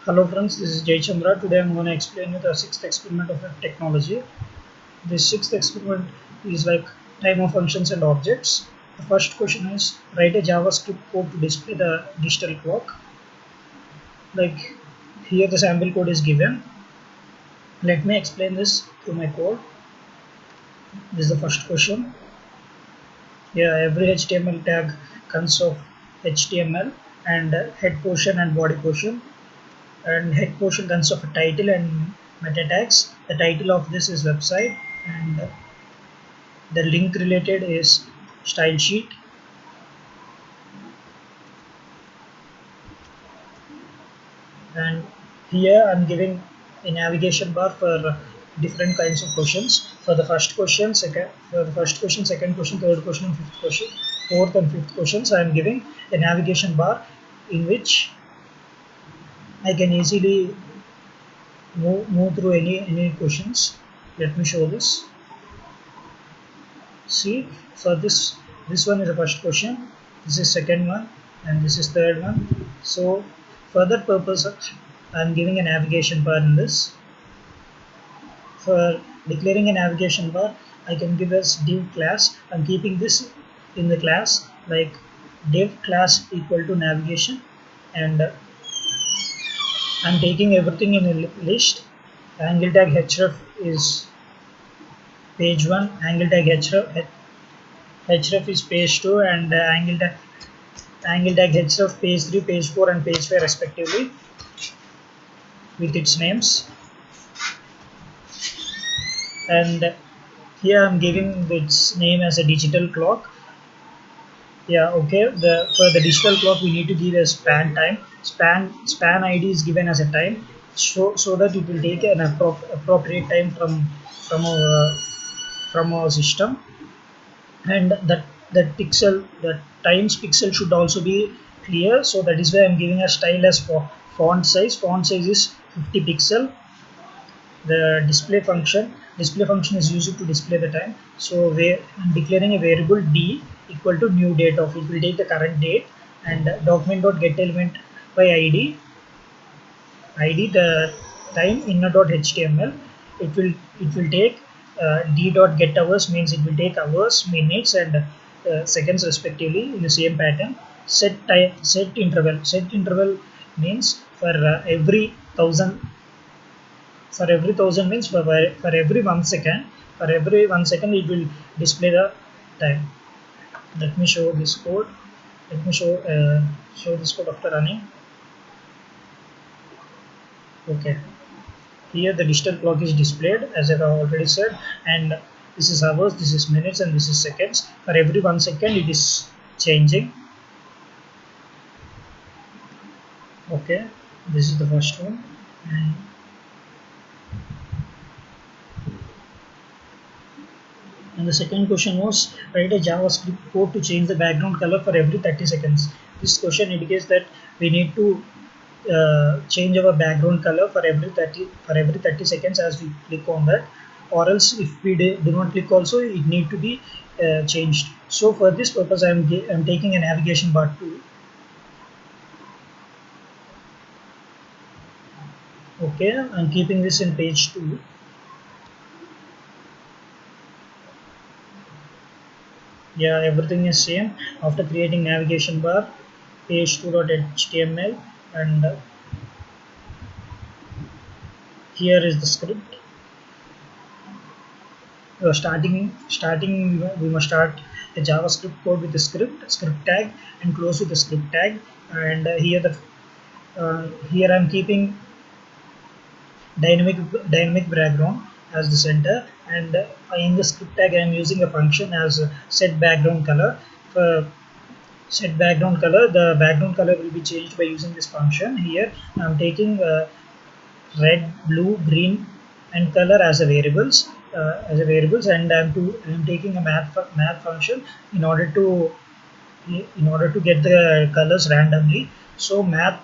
Hello friends, this is Jay Chandra. Today I'm going to explain you the sixth experiment of technology. This sixth experiment is like time of functions and objects. The first question is write a JavaScript code to display the digital clock. Like here the sample code is given. Let me explain this through my code. This is the first question. Here every HTML tag consists of HTML and head portion and body portion. And head portion consists of a title and meta tags. The title of this is website and the link related is style sheet. And here I'm giving a navigation bar for different kinds of questions. For the first question, second question, third question, and fifth question, fourth and fifth questions, I am giving a navigation bar in which I can easily move through any questions. Let me show this. See, for this one is the first question, this is second one, and this is third one. So for that purpose I am giving a navigation bar in this. For declaring a navigation bar, I can give as div class. I'm keeping this in the class like div class equal to navigation, and I'm taking everything in a list. Angle tag href is page 1, angle tag href is page 2, and angle tag href page 3, page 4, and page 5 respectively with its names. And here I'm giving its name as a digital clock. Yeah, okay. For the digital clock we need to give a span time. Span ID is given as a time, so that it will take an appropriate time from our system. And that times pixel should also be clear, so that is why I'm giving a style as font size. Font size is 50 pixel. The display function is used to display the time, so I'm declaring a variable d equal to new date of, it will take the current date, and document.getElement by id the time inner.html, it will take d.getHours, means it will take hours, minutes, and seconds respectively in the same pattern. Set interval means for every 1000 means for every 1 second. For every 1 second it will display the time. Let me show this code. Let me show this code after running. Okay, here the digital clock is displayed as I have already said, and this is hours, this is minutes, and this is seconds. For every 1 second it is changing. Okay, this is the first one. And the second question was write a JavaScript code to change the background color for every 30 seconds. This question indicates that we need to change our background color for every 30 seconds as we click on that, or else if we do not click also, it need to be changed. So for this purpose I'm taking a navigation bar tool. Okay, I'm keeping this in page 2. Yeah, everything is same. After creating navigation bar, page 2.html, and here is the script. Starting we must start a JavaScript code with the script tag and close with the script tag. And here I'm keeping dynamic background as the center, and in the script tag I am using a function as set background color. For set background color, the background color will be changed by using this function. Here I am taking red, blue, green, and color as a variables, and I'm taking a math function in order to get the colors randomly. So math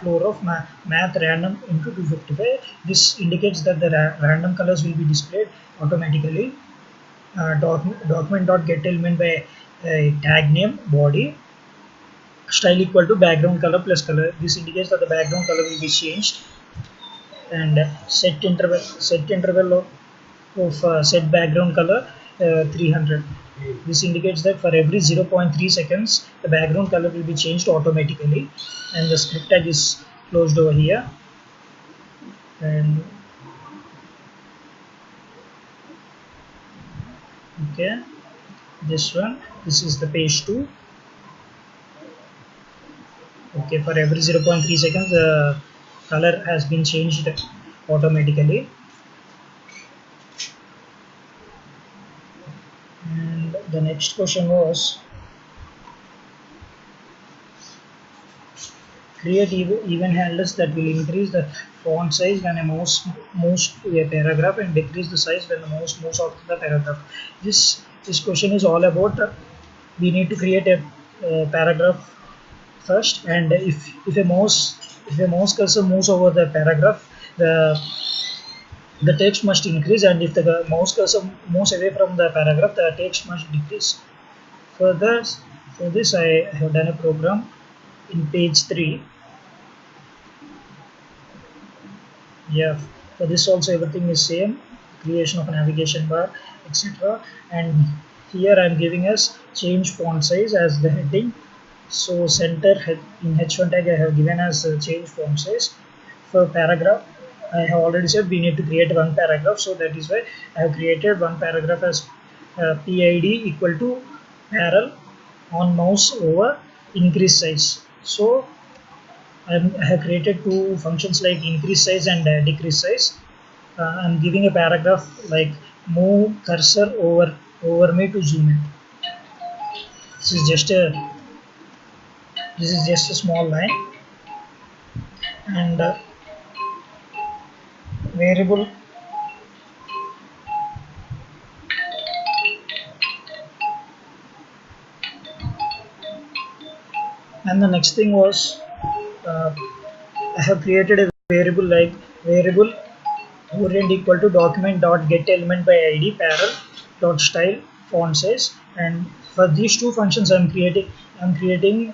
floor of math random into 255. This indicates that the random colors will be displayed automatically. Document.getElement by tag name body, style equal to background color plus color. This indicates that the background color will be changed. And set interval of set background color 300. This indicates that for every 0.3 seconds the background color will be changed automatically, and the script tag is closed over here. And okay, this is the page 2. Okay, for every 0.3 seconds the color has been changed automatically. And the next question was, create event handlers that will increase the font size when a mouse moves to a paragraph and decrease the size when the mouse moves out of the paragraph. This question is all about we need to create a paragraph first, and if a mouse cursor moves over the paragraph, the text must increase, and if the mouse cursor moves away from the paragraph, the text must decrease. For this I have done a program in page 3. Yeah, for this also everything is same, creation of a navigation bar, etc. And here I am giving us change font size as the heading. So center in h1 tag I have given as change font size. For paragraph, I have already said we need to create one paragraph, so that is why I have created one paragraph as PID equal to parallel on mouse over increase size. So I have created two functions like increase size and decrease size. I'm giving a paragraph like move cursor over me to zoom in. This is just a small line, and variable and the next thing was I have created a variable like variable orient equal to document dot get element by id parallel dot style font size. And for these two functions I'm creating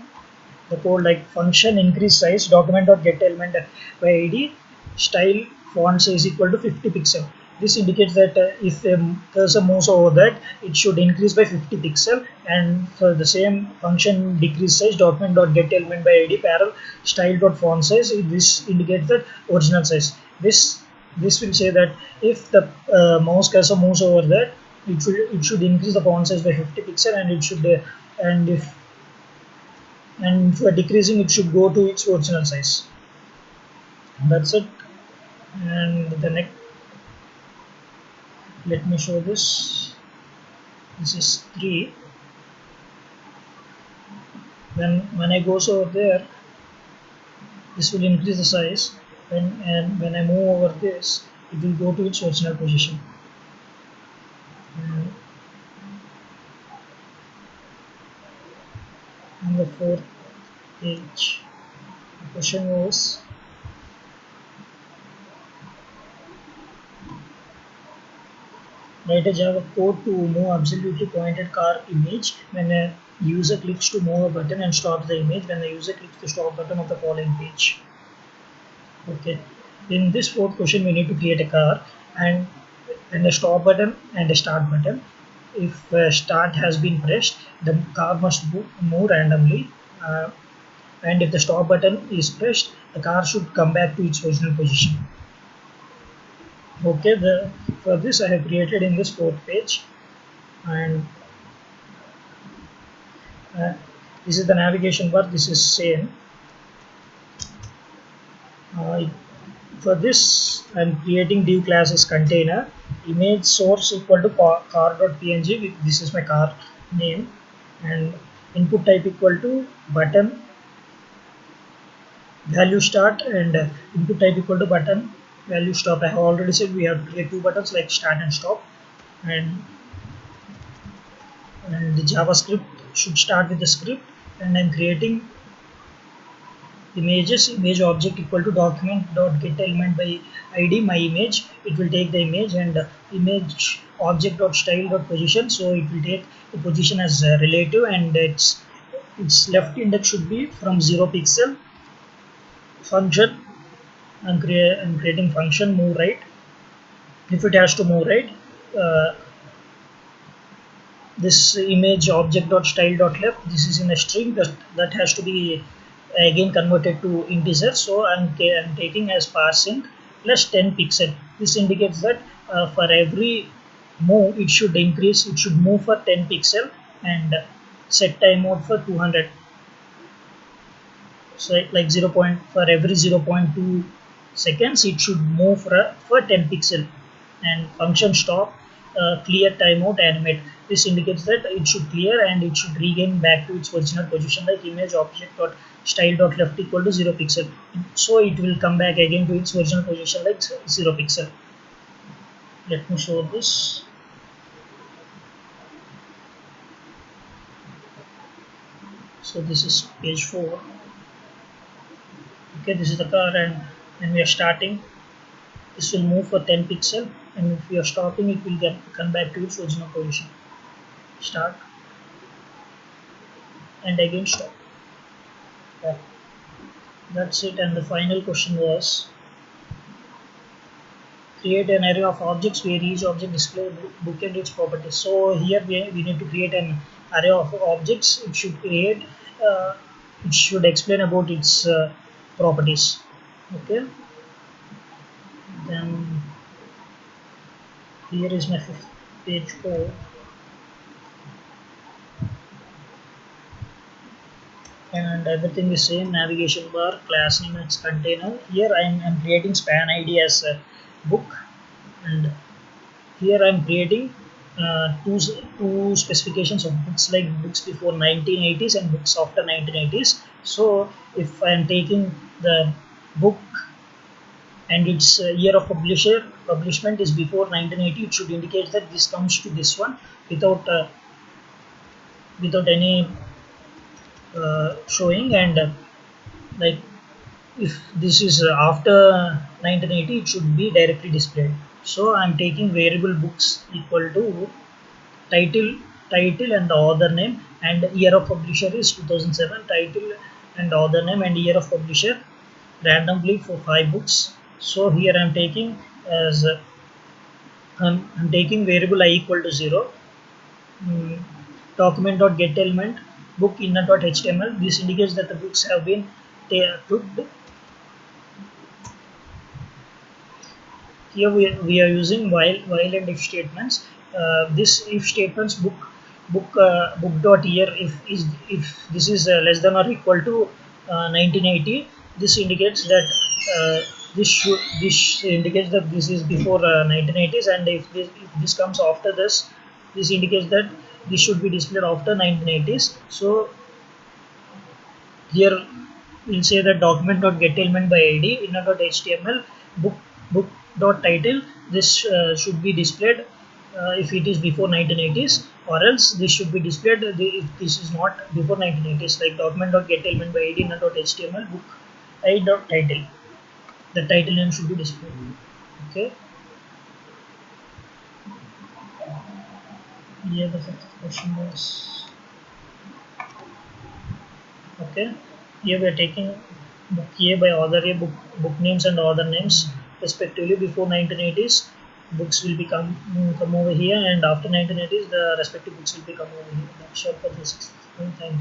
the code like function increase size document dot get element by id style font size equal to 50 pixel. This indicates that if a cursor moves over that, it should increase by 50 pixel. And for the same function decrease size document dot get element by id parallel style dot font size, this indicates that original size. This will say that if the mouse cursor moves over that, it should increase the font size by 50 pixel, and it should and for decreasing it should go to its original size. That's it. And the next, let me show this. This is 3. When I go over there, this will increase the size, and when I move over this, it will go to its original position. And on the 4th page, the question was, write a Java code to move absolutely pointed car image when a user clicks to move a button and stop the image when the user clicks the stop button of the following page. Okay, in this 4th question we need to create a car and a stop button and a start button. If start has been pressed, the car must move randomly, and if the stop button is pressed, the car should come back to its original position. Okay, for this I have created in this 4th page, and this is the navigation bar. This is same. For this I'm creating div class as container, image source equal to car.png. This is my car name, and input type equal to button value start, and input type equal to button value stop. I have already said we have to create two buttons like start and stop, and the JavaScript should start with the script, and I'm creating images. Image object equal to document dot get element by id my image. It will take the image, and image object dot style dot position, so it will take the position as relative, and its left index should be from 0 pixel. Function, I'm creating function move right. If it has to move right, uh, this image object dot style dot left, this is in a string that has to be again converted to integer. So I'm taking as parseInt plus 10 pixel. This indicates that for every move it should increase, it should move for 10 pixel, and set time mode for 200. So like 0 point, for every 0.2 seconds it should move for 10 pixel. And function stop, clear timeout animate, this indicates that it should clear and it should regain back to its original position, like image object dot style dot left equal to 0 pixel. So it will come back again to its original position like 0 pixel. Let me show this. So this is page 4. Okay, this is the car, and when we are starting, this will move for 10 pixel, and if we are stopping it will come back to its original position. Start and again stop. Yeah. That's it. And the final question was, create an array of objects where each object displays book and its properties. So here we need to create an array of objects. It should create, it should explain about its properties. Okay, then here is my page 4. And everything is same, navigation bar, class name, its container. Here I'm creating span id as a book, and here I'm creating two specifications of books, like books before 1980s and books after 1980s. So if I'm taking the book and its year of publishment is before 1980, it should indicate that this comes to this one without any showing. And like if this is after 1980, it should be directly displayed. So I'm taking variable books equal to title and the author name, and year of publisher is 2007, title and author name and year of publisher randomly for 5 books. So here I'm taking as I'm taking variable I equal to 0. Document.get element book inner.html, this indicates that the books have been took. Here we are using while and if statements. This if statements book dot year, if this is less than or equal to 1980, this indicates that this indicates that this is before 1980s, and if this comes after this indicates that this should be displayed after 1980s. So here we'll say that document.get element by id inner.html book.title, this should be displayed if it is before 1980s, or else this should be displayed if this is not before 1980s, like document.get element by id inner.html book i.title, the title name should be displayed. Okay, yeah, the fifth question was, okay, here we are taking book A by author A, book names and author names respectively. Before 1980s, books will come over here, and after 1980s the respective books will become over here. That's all for this. Thank you.